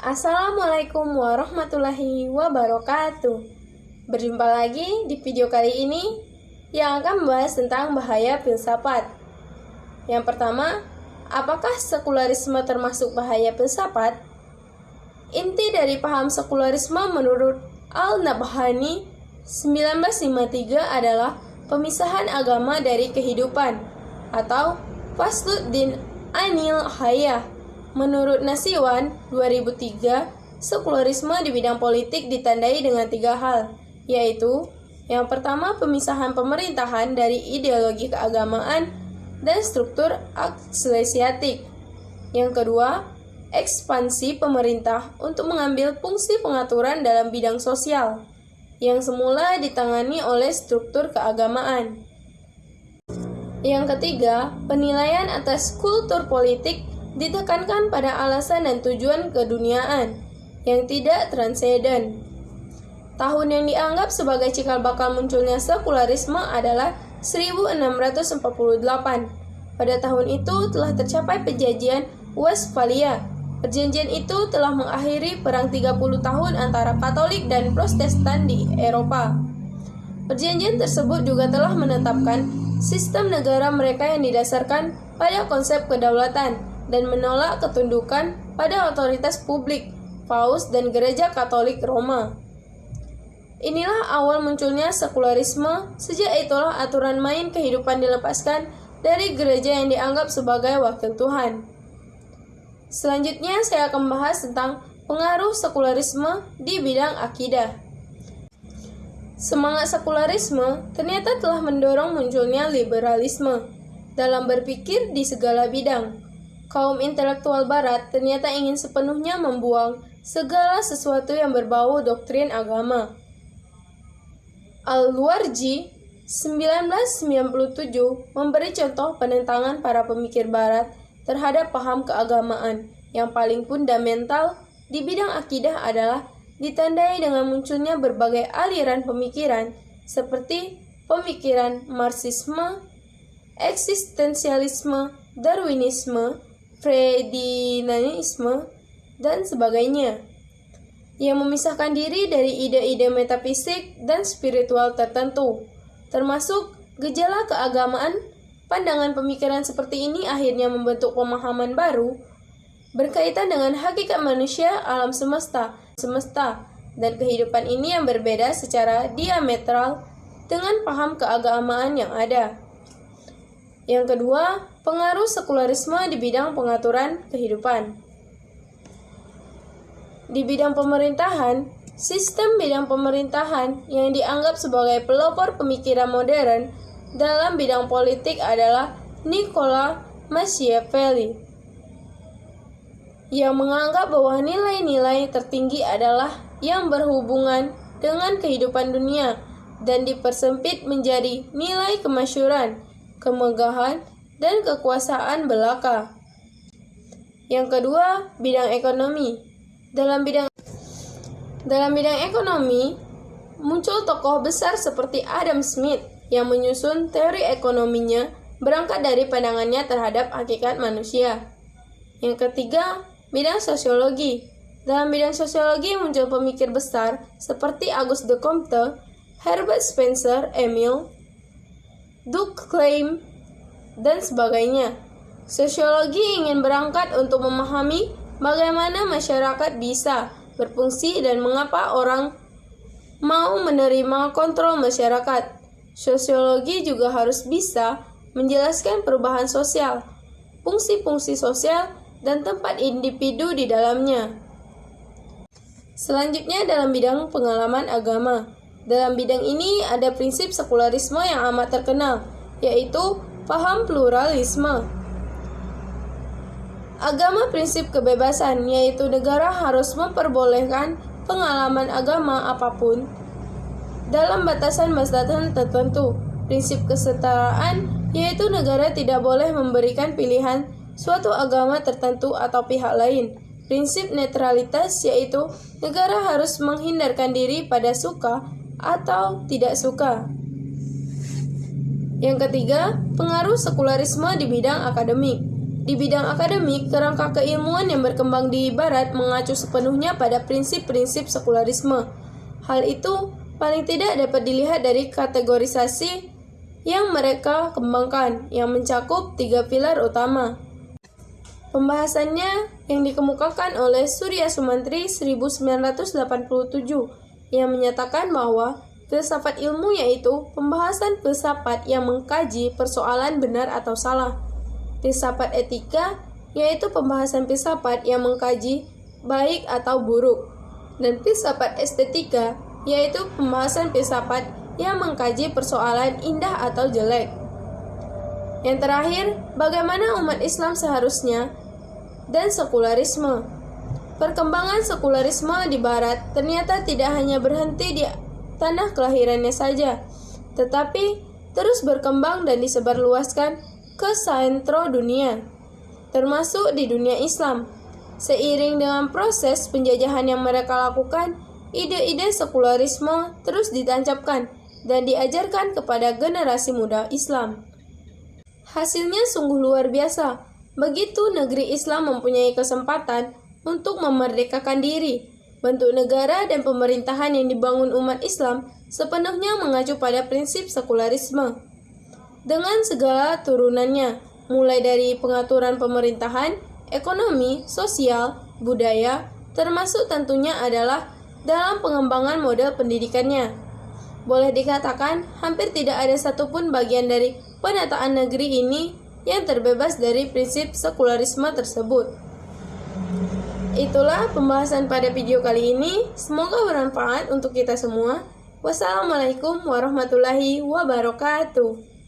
Assalamualaikum warahmatullahi wabarakatuh. Berjumpa lagi di video kali ini yang akan membahas tentang bahaya filsafat. Yang pertama, apakah sekularisme termasuk bahaya filsafat? Inti dari paham sekularisme menurut Al-Nabhani 1953 adalah pemisahan agama dari kehidupan atau Fasluddin Anil Hayah. Menurut Nasiwan 2003, sekularisme di bidang politik ditandai dengan 3 hal, yaitu yang pertama pemisahan pemerintahan dari ideologi keagamaan dan struktur ekklesiastik. Yang kedua, ekspansi pemerintah untuk mengambil fungsi pengaturan dalam bidang sosial, yang semula ditangani oleh struktur keagamaan. Yang ketiga, penilaian atas kultur politik ditekankan pada alasan dan tujuan keduniaan yang tidak transenden. Tahun yang dianggap sebagai cikal bakal munculnya sekularisme adalah 1648. Pada tahun itu telah tercapai perjanjian Westphalia. Perjanjian itu telah mengakhiri perang 30 tahun antara Katolik dan Protestan di Eropa. Perjanjian tersebut juga telah menetapkan sistem negara mereka yang didasarkan pada konsep kedaulatan dan menolak ketundukan pada otoritas publik, Paus dan Gereja Katolik Roma. Inilah awal munculnya sekularisme. Sejak itulah aturan main kehidupan dilepaskan dari gereja yang dianggap sebagai wakil Tuhan. Selanjutnya saya akan membahas tentang pengaruh sekularisme di bidang akidah. Semangat sekularisme ternyata telah mendorong munculnya liberalisme dalam berpikir di segala bidang. Kaum intelektual barat ternyata ingin sepenuhnya membuang segala sesuatu yang berbau doktrin agama. Al-Warji 1997 memberi contoh penentangan para pemikir barat terhadap paham keagamaan yang paling fundamental di bidang akidah adalah ditandai dengan munculnya berbagai aliran pemikiran seperti pemikiran Marxisme, eksistensialisme, Darwinisme, Freudianisme, dan sebagainya, yang memisahkan diri dari ide-ide metafisik dan spiritual tertentu, termasuk gejala keagamaan. Pandangan pemikiran seperti ini akhirnya membentuk pemahaman baru berkaitan dengan hakikat manusia, alam semesta, dan kehidupan ini yang berbeda secara diametral dengan paham keagamaan yang ada. Yang kedua, pengaruh sekularisme di bidang pengaturan kehidupan. Di bidang pemerintahan, sistem bidang pemerintahan yang dianggap sebagai pelopor pemikiran modern dalam bidang politik adalah Niccolo Machiavelli, yang menganggap bahwa nilai-nilai tertinggi adalah yang berhubungan dengan kehidupan dunia dan dipersempit menjadi nilai kemasyhuran, kemegahan, dan kekuasaan belaka. Yang kedua, bidang ekonomi. Dalam bidang ekonomi, muncul tokoh besar seperti Adam Smith yang menyusun teori ekonominya berangkat dari pandangannya terhadap hakikat manusia. Yang ketiga, bidang sosiologi. Dalam bidang sosiologi muncul pemikir besar seperti Auguste de Comte, Herbert Spencer, Emile Durkheim, dan sebagainya. Sosiologi ingin berangkat untuk memahami bagaimana masyarakat bisa berfungsi dan mengapa orang mau menerima kontrol masyarakat. Sosiologi juga harus bisa menjelaskan perubahan sosial, fungsi-fungsi sosial, dan tempat individu di dalamnya. Selanjutnya dalam bidang pengalaman agama. Dalam bidang ini ada prinsip sekularisme yang amat terkenal, yaitu paham pluralisme. Agama prinsip kebebasan, yaitu negara harus memperbolehkan pengalaman agama apapun dalam batasan-batasan tertentu. Prinsip kesetaraan, yaitu negara tidak boleh memberikan pilihan suatu agama tertentu atau pihak lain. Prinsip netralitas, yaitu negara harus menghindarkan diri pada suka atau tidak suka. Yang ketiga, pengaruh sekularisme di bidang akademik. Di bidang akademik, kerangka keilmuan yang berkembang di Barat mengacu sepenuhnya pada prinsip-prinsip sekularisme. Hal itu paling tidak dapat dilihat dari kategorisasi yang mereka kembangkan, yang mencakup 3 pilar utama. Pembahasannya yang dikemukakan oleh Surya Sumantri 1987, yang menyatakan bahwa filsafat ilmu yaitu pembahasan filsafat yang mengkaji persoalan benar atau salah. Filsafat etika yaitu pembahasan filsafat yang mengkaji baik atau buruk. Dan filsafat estetika yaitu pembahasan filsafat yang mengkaji persoalan indah atau jelek. Yang terakhir, bagaimana umat Islam seharusnya dan sekularisme. Perkembangan sekularisme di Barat ternyata tidak hanya berhenti di tanah kelahirannya saja, tetapi terus berkembang dan disebarluaskan ke sentro dunia, termasuk di dunia Islam. Seiring dengan proses penjajahan yang mereka lakukan, ide-ide sekularisme terus ditancapkan dan diajarkan kepada generasi muda Islam. Hasilnya sungguh luar biasa. Begitu negeri Islam mempunyai kesempatan untuk memerdekakan diri, bentuk negara dan pemerintahan yang dibangun umat Islam sepenuhnya mengacu pada prinsip sekularisme. Dengan segala turunannya, mulai dari pengaturan pemerintahan, ekonomi, sosial, budaya, termasuk tentunya adalah dalam pengembangan model pendidikannya. Boleh dikatakan, hampir tidak ada satupun bagian dari penataan negeri ini yang terbebas dari prinsip sekularisme tersebut. Itulah pembahasan pada video kali ini. Semoga bermanfaat untuk kita semua. Wassalamualaikum warahmatullahi wabarakatuh.